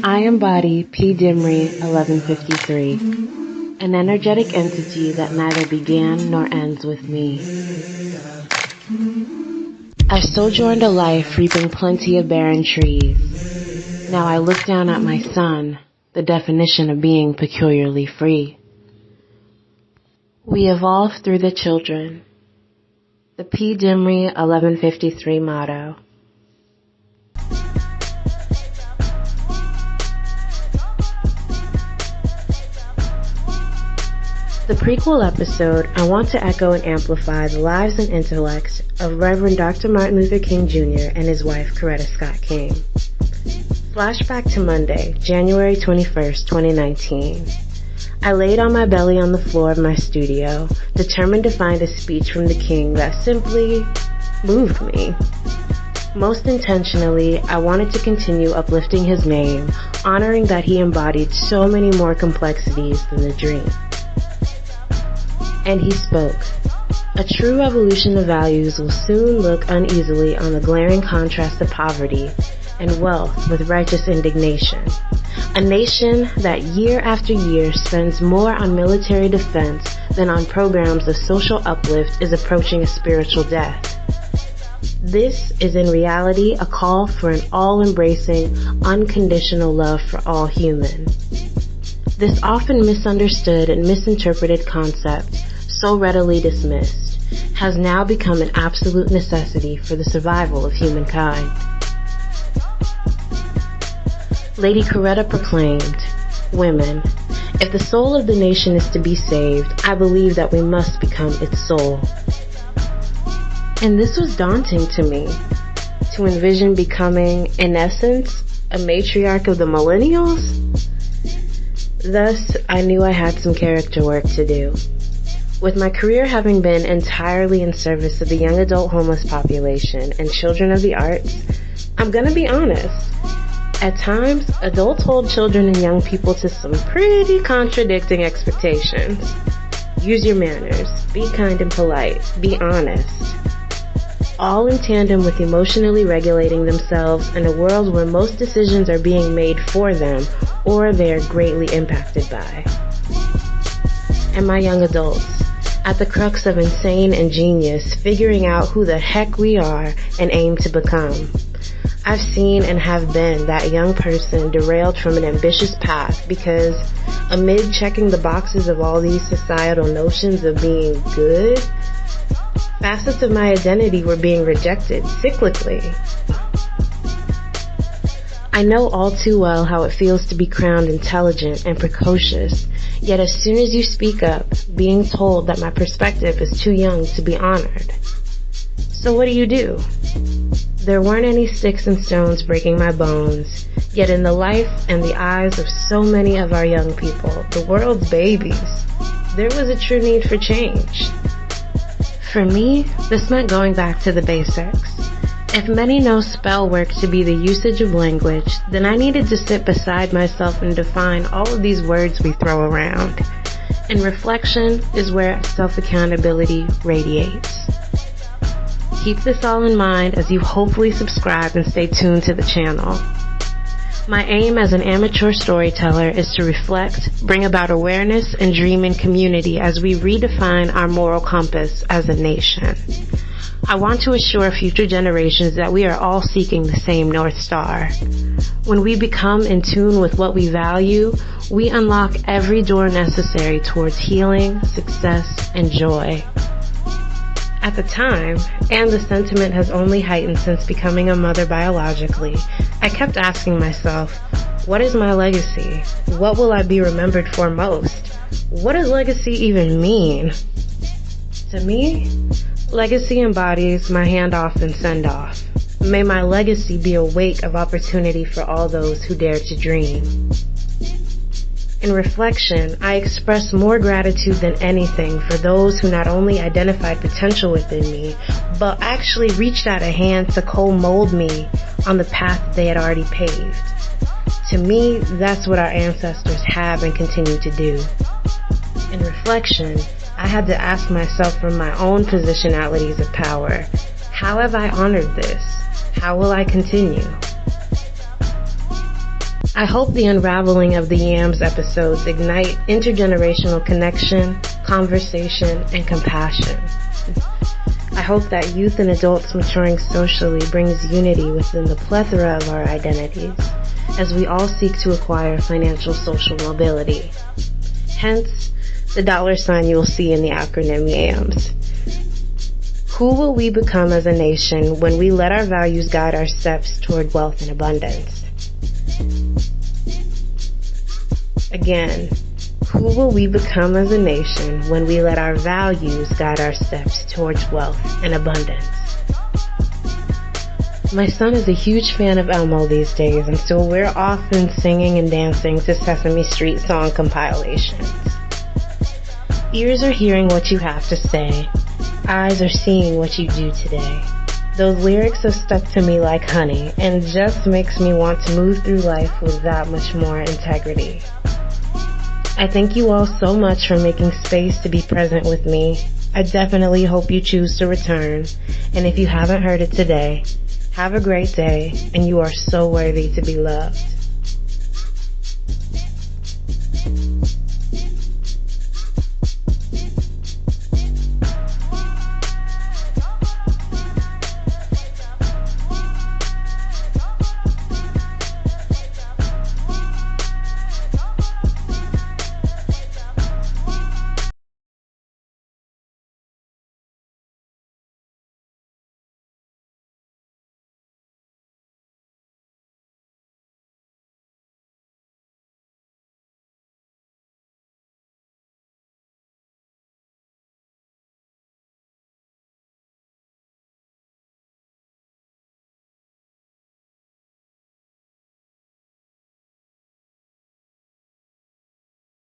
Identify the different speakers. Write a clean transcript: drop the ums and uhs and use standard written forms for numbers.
Speaker 1: I embody DIMERY 1153, an energetic entity that neither began nor ends with me. I sojourned a life reaping plenty of barren trees. Now I look down at my sun, the definition of being peculiarly free. We evolve through the children. The DIMERY 1153 motto. The prequel episode, I want to echo and amplify the lives and intellects of Reverend Dr. Martin Luther King Jr. and his wife, Coretta Scott King. Flashback to Monday, January 21st, 2019. I laid on my belly on the floor of my studio, determined to find a speech from the King that simply moved me. Most intentionally, I wanted to continue uplifting his name, honoring that he embodied so many more complexities than the dream. And he spoke. A true evolution of values will soon look uneasily on the glaring contrast of poverty and wealth with righteous indignation. A nation that year after year spends more on military defense than on programs of social uplift is approaching a spiritual death. This is in reality a call for an all-embracing, unconditional love for all human. This often misunderstood and misinterpreted concept, so readily dismissed, has now become an absolute necessity for the survival of humankind. Lady Coretta proclaimed, "Women, if the soul of the nation is to be saved, I believe that we must become its soul." And this was daunting to me, to envision becoming, in essence, a matriarch of the millennials. Thus, I knew I had some character work to do. With my career having been entirely in service of the young adult homeless population and children of the arts, I'm gonna be honest. At times, adults hold children and young people to some pretty contradicting expectations. Use your manners, be kind and polite, be honest. All in tandem with emotionally regulating themselves in a world where most decisions are being made for them or they are greatly impacted by. And my young adults, at the crux of insane and genius, figuring out who the heck we are and aim to become. I've seen and have been that young person derailed from an ambitious path because, amid checking the boxes of all these societal notions of being good, facets of my identity were being rejected cyclically. I know all too well how it feels to be crowned intelligent and precocious, yet as soon as you speak up, being told that my perspective is too young to be honored. So what do? There weren't any sticks and stones breaking my bones, yet in the life and the eyes of so many of our young people, the world's babies, there was a true need for change. For me, this meant going back to the basics. If many know spell work to be the usage of language, then I needed to sit beside myself and define all of these words we throw around. And reflection is where self-accountability radiates. Keep this all in mind as you hopefully subscribe and stay tuned to the channel. My aim as an amateur storyteller is to reflect, bring about awareness, and dream in community as we redefine our moral compass as a nation. I want to assure future generations that we are all seeking the same North Star. When we become in tune with what we value, we unlock every door necessary towards healing, success, and joy. At the time, and the sentiment has only heightened since becoming a mother biologically, I kept asking myself, what is my legacy? What will I be remembered for most? What does legacy even mean? To me, legacy embodies my handoff and send off. May my legacy be a wake of opportunity for all those who dare to dream. In reflection, I express more gratitude than anything for those who not only identified potential within me, but actually reached out a hand to co-mold me on the path they had already paved. To me, that's what our ancestors have and continue to do. In reflection, I had to ask myself from my own positionalities of power, how have I honored this? How will I continue? I hope the unraveling of the Yams episodes ignite intergenerational connection, conversation, and compassion. I hope that youth and adults maturing socially brings unity within the plethora of our identities as we all seek to acquire financial social mobility. Hence, the $ you will see in the acronym YAMS. Who will we become as a nation when we let our values guide our steps toward wealth and abundance? Again, who will we become as a nation when we let our values guide our steps towards wealth and abundance? My son is a huge fan of Elmo these days, and so we're often singing and dancing to Sesame Street song compilations. Ears are hearing what you have to say. Eyes are seeing what you do today. Those lyrics have stuck to me like honey and just makes me want to move through life with that much more integrity. I thank you all so much for making space to be present with me. I definitely hope you choose to return. And if you haven't heard it today, have a great day, and you are so worthy to be loved.